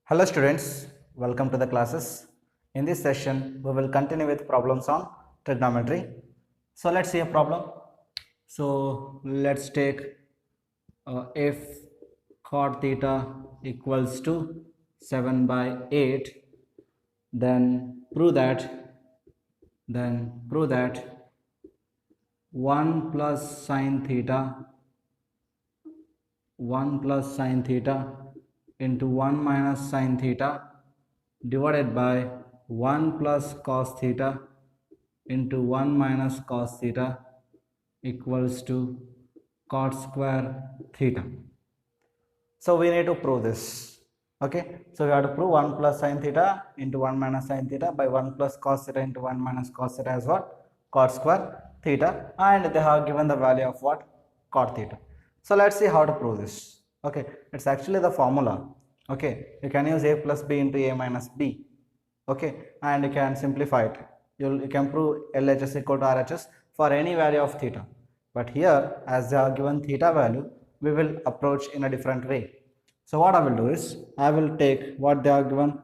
Hello students, welcome to the classes. In this session, we will continue with problems on trigonometry. So let's see a problem. So let's take if cot theta equals to 7 by 8, then prove that 1 plus sine theta 1 plus sine theta into 1 minus sine theta divided by 1 plus cos theta into 1 minus cos theta equals to cot square theta. So we need to prove this. Okay, so we have to prove 1 plus sine theta into 1 minus sine theta by 1 plus cos theta into 1 minus cos theta as what? Cot square theta, and they have given the value of what? Cot theta. So let's see how to prove this. Okay, it's actually the formula. Okay, you can use a plus b into a minus b. Okay, and you can simplify it. You can prove LHS equal to RHS for any value of theta. But here, as they are given theta value, we will approach in a different way. So what I will do is, I will take what they are given.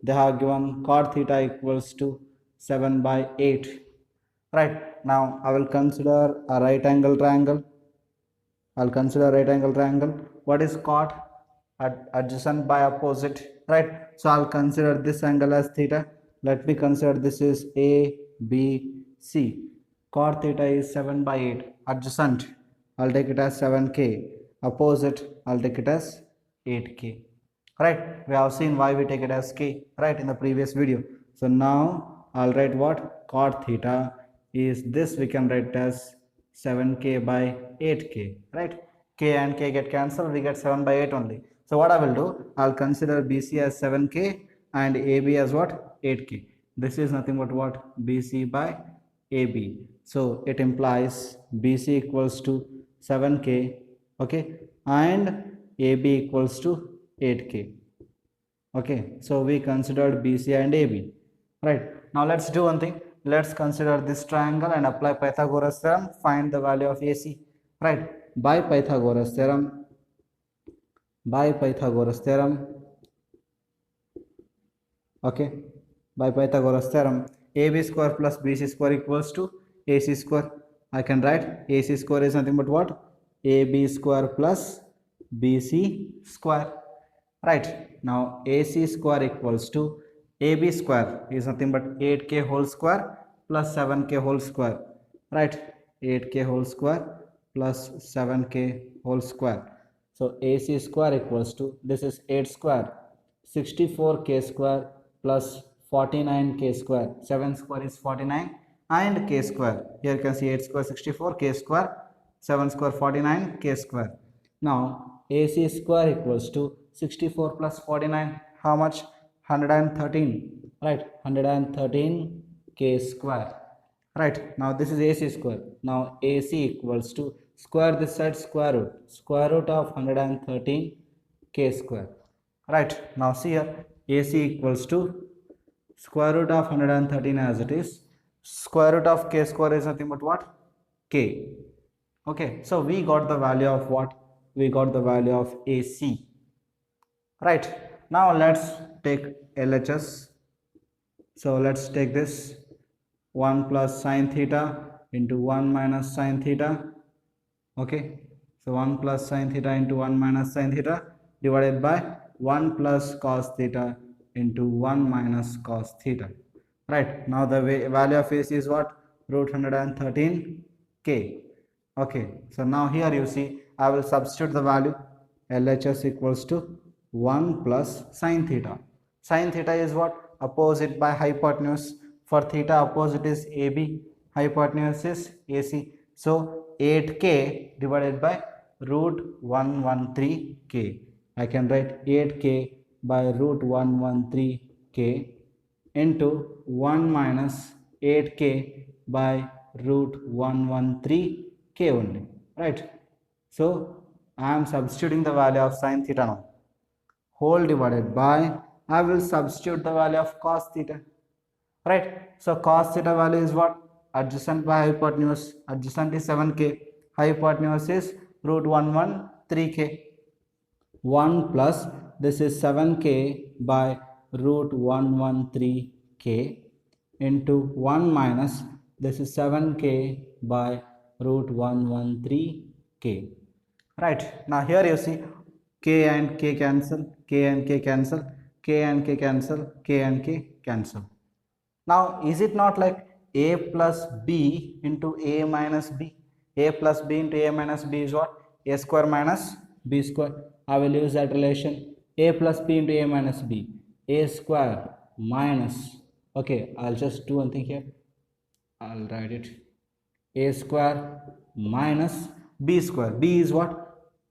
They have given cot theta equals to 7 by 8. Right, now I will consider a right angle triangle. I'll consider right angle triangle. What is cot? Adjacent by opposite, right? So I'll consider this angle as theta. Let me consider this is A, B, C. Cot theta is 7 by 8. Adjacent, I'll take it as 7K. Opposite, I'll take it as 8K. Right? We have seen why we take it as K, right, in the previous video. So now I'll write what? Cot theta is this, we can write as 7K by 8K, right? K and K get cancelled, we get 7 by 8 only. So what I will do, I'll consider BC as 7K and AB as what? 8K. This is nothing but what? BC by AB. So it implies BC equals to 7K, okay, and AB equals to 8K. Okay, so we considered BC and AB, right? Now let's do one thing. Let's consider this triangle and apply Pythagoras theorem. Find the value of AC, right? By Pythagoras theorem, okay, by Pythagoras theorem, AB square plus BC square equals to AC square. I can write AC square is nothing but what? AB square plus BC square. Right, now AC square equals to AB square is nothing but 8K whole square plus 7K whole square. Right, 8K whole square plus 7K whole square. So AC square equals to, this is 8 square, 64K square plus 49K square. 7 square is 49 and K square. Here you can see 8 square 64, K square 7 square 49, K square. Now AC square equals to 64 plus 49, how much? 113, right? 113 K square, right? Now this is AC square. Now AC equals to, square this side, square root of 113 K square, right? Now see here, AC equals to square root of 113 as it is. Square root of K square is nothing but what? K. Okay, so we got the value of what? We got the value of AC. Right, now let's take LHS. So let's take this 1 plus sine theta into 1 minus sine theta. Okay, so 1 plus sine theta into 1 minus sine theta divided by 1 plus cos theta into 1 minus cos theta. Right, now the value of AC is what? Root 113K. Okay, so now here you see, I will substitute the value. LHS equals to 1 plus sine theta. Sine theta is what? Opposite by hypotenuse. For theta, opposite is AB, hypotenuse is AC. So 8K divided by root 113K. I can write 8K by root 113K into 1 minus 8K by root 113K only, right? So I am substituting the value of sine theta now. Whole divided by, I will substitute the value of cos theta, right? So cos theta value is what? Adjacent by hypotenuse. Adjacent is 7K, hypotenuse is root 113K. 1 plus this is 7k by root 113k into 1 minus this is 7k by root 113k. Right, now here you see k and k cancel, k and k cancel, k and k cancel, k and k cancel. Now is it not like a plus b into a minus b? A plus b into a minus b is what? A square minus b square. I will use that relation. A plus b into a minus b. A square minus, okay, I'll just do one thing here. I'll write it. A square minus b square. B is what?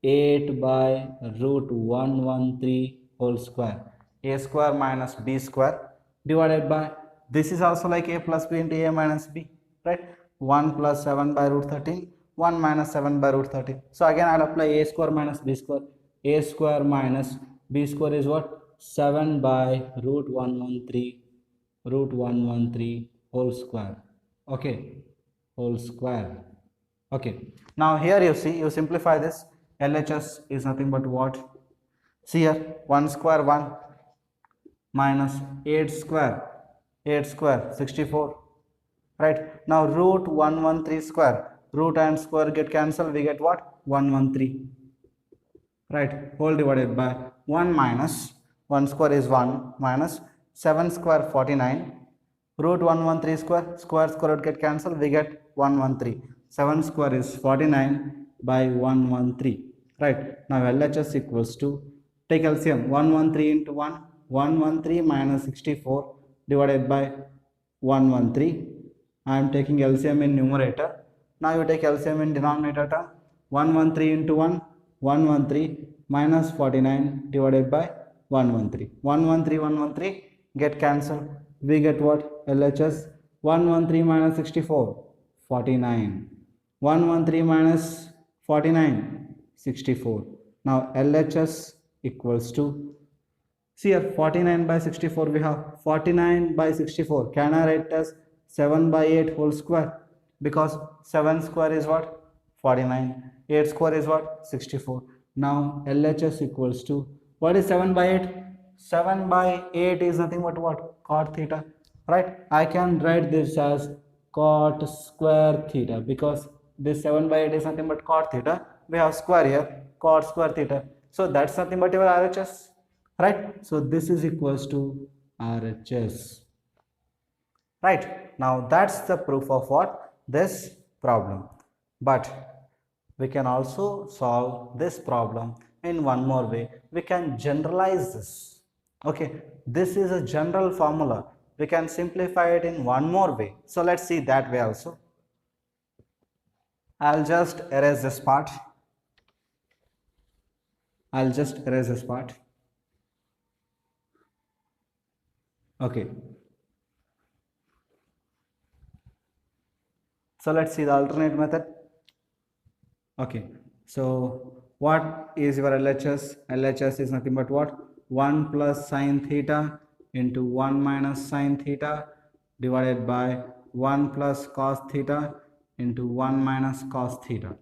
8 by root 113 whole square. A square minus b square divided by, this is also like a plus b into a minus b, right? 1 plus 7 by root 13, 1 minus 7 by root 13. So again I'll apply a square minus b square. A square minus b square is what? 7 by root 113 whole square. Okay, whole square. Okay, now here you see, you simplify this. LHS is nothing but what? See here, 1 square 1 minus 8 square 64, right? Now root 113 square, root and square get cancelled, we get what? 113, right? Whole divided by 1 minus 1 square is 1 minus 7 square 49, root 113 square root get cancelled, we get 113. 7 square is 49 by 113, right? Now LHS equals to, take LCM, 113 into 1, 113 minus 64 divided by 113. I am taking LCM in numerator. Now you take LCM in denominator term. 113 into 1, 113 minus 49 divided by 113. 113 get cancelled. We get what? LHS 113 minus 64, 49. 113 minus 49, 64. Now LHS equals to, see here, 49 by 64 we have 49 by 64. Can I write as 7 by 8 whole square? Because 7 square is what? 49. 8 square is what? 64. Now LHS equals to, what is 7 by 8? 7 by 8 is nothing but what? Cot theta. Right? I can write this as cot square theta, because this 7 by 8 is nothing but cot theta. We have square here, cot square theta. So that's nothing but your RHS. Right? So this is equals to RHS. Right? Now that's the proof of what? This problem. But we can also solve this problem in one more way. We can generalize this. Okay, this is a general formula. We can simplify it in one more way. So let's see that way also. I'll just erase this part. Okay. So let's see the alternate method. Okay. So what is your LHS? LHS is nothing but what? 1 plus sine theta into 1 minus sine theta divided by 1 plus cos theta into 1 minus cos theta.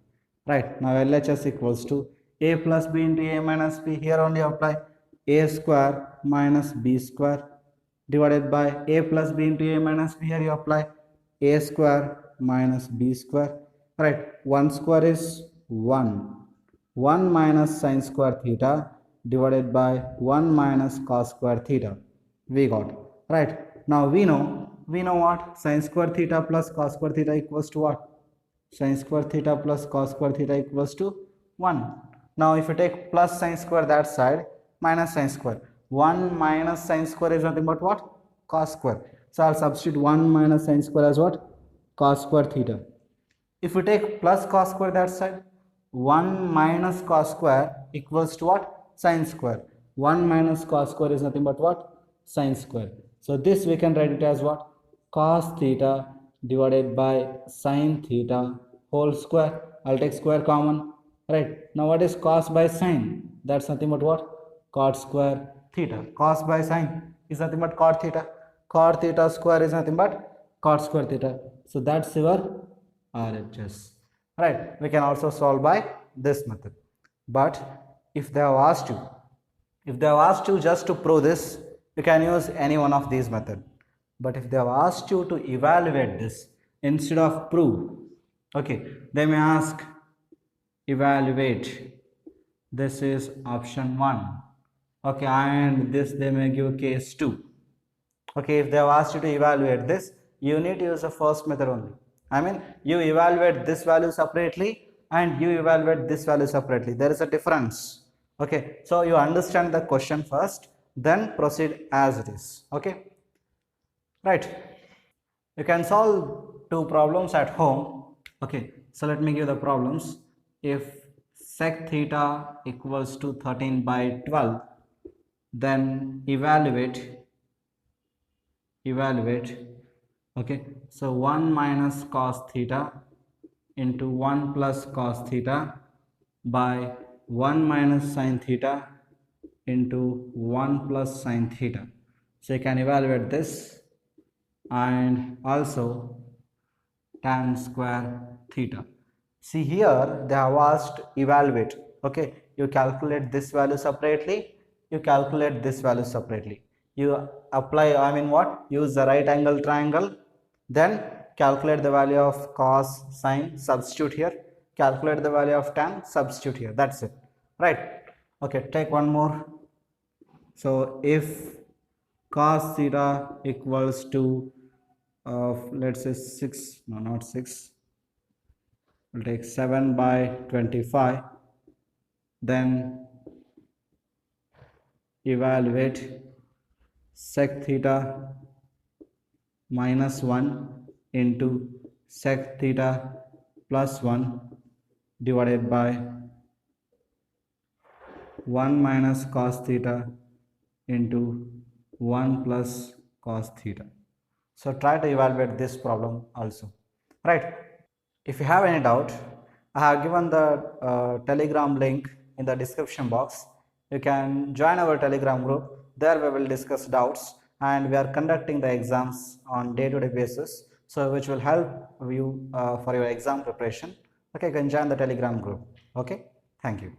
Right. Now LHS equals to a plus b into a minus b. Here only apply a square minus b square divided by a plus b into a minus b. Here you apply a square minus b square. Right. 1 square is 1. 1 minus sine square theta divided by 1 minus cos square theta. We got. Right. Now we know what? Sine square theta plus cos square theta equals to what? Sine square theta plus cos square theta equals to 1. Now if you take plus sine square that side, minus sine square. 1 minus sine square is nothing but what? Cos square. So I'll substitute 1 minus sine square as what? Cos square theta. If you take plus cos square that side, 1 minus cos square equals to what? Sine square. 1 minus cos square is nothing but what? Sine square. So this we can write it as what? Cos theta divided by sine theta whole square. I'll take square common. Right. Now what is cos by sine? That's nothing but what? Cot square theta. Cos by sine is nothing but cot theta. Cot theta square is nothing but cot square theta. So that's your RHS. Right. We can also solve by this method. But if they have asked you If they have asked you just to prove this, you can use any one of these methods. But if they have asked you to evaluate this instead of prove, okay, they may ask evaluate. This is option 1. Okay, and this they may give case 2. Okay, if they have asked you to evaluate this, you need to use the first method only. I mean, you evaluate this value separately and you evaluate this value separately. There is a difference. Okay, so you understand the question first, then proceed as it is. Okay, right. You can solve two problems at home. Okay, so let me give the problems. If sec theta equals to 13/12, then evaluate. Okay, so 1 minus cos theta into 1 plus cos theta by 1 minus sin theta into 1 plus sin theta. So you can evaluate this, and also tan square theta. See here they have asked evaluate. Okay, you calculate this value separately, you calculate this value separately. You apply, I mean what? Use the right angle triangle, then calculate the value of cos, sine, substitute here, calculate the value of tan, substitute here. That's it. Right. Okay, take one more. So if cos theta equals to let's say 6, no, not 6, we'll take 7/25, then evaluate sec theta minus 1 into sec theta plus 1 divided by 1 minus cos theta into 1 plus cos theta. So try to evaluate this problem also. Right. If you have any doubt, I have given the Telegram link in the description box. You can join our Telegram group. There we will discuss doubts, and we are conducting the exams on day-to-day basis, so which will help you for your exam preparation. Okay, you can join the Telegram group. Okay, thank you.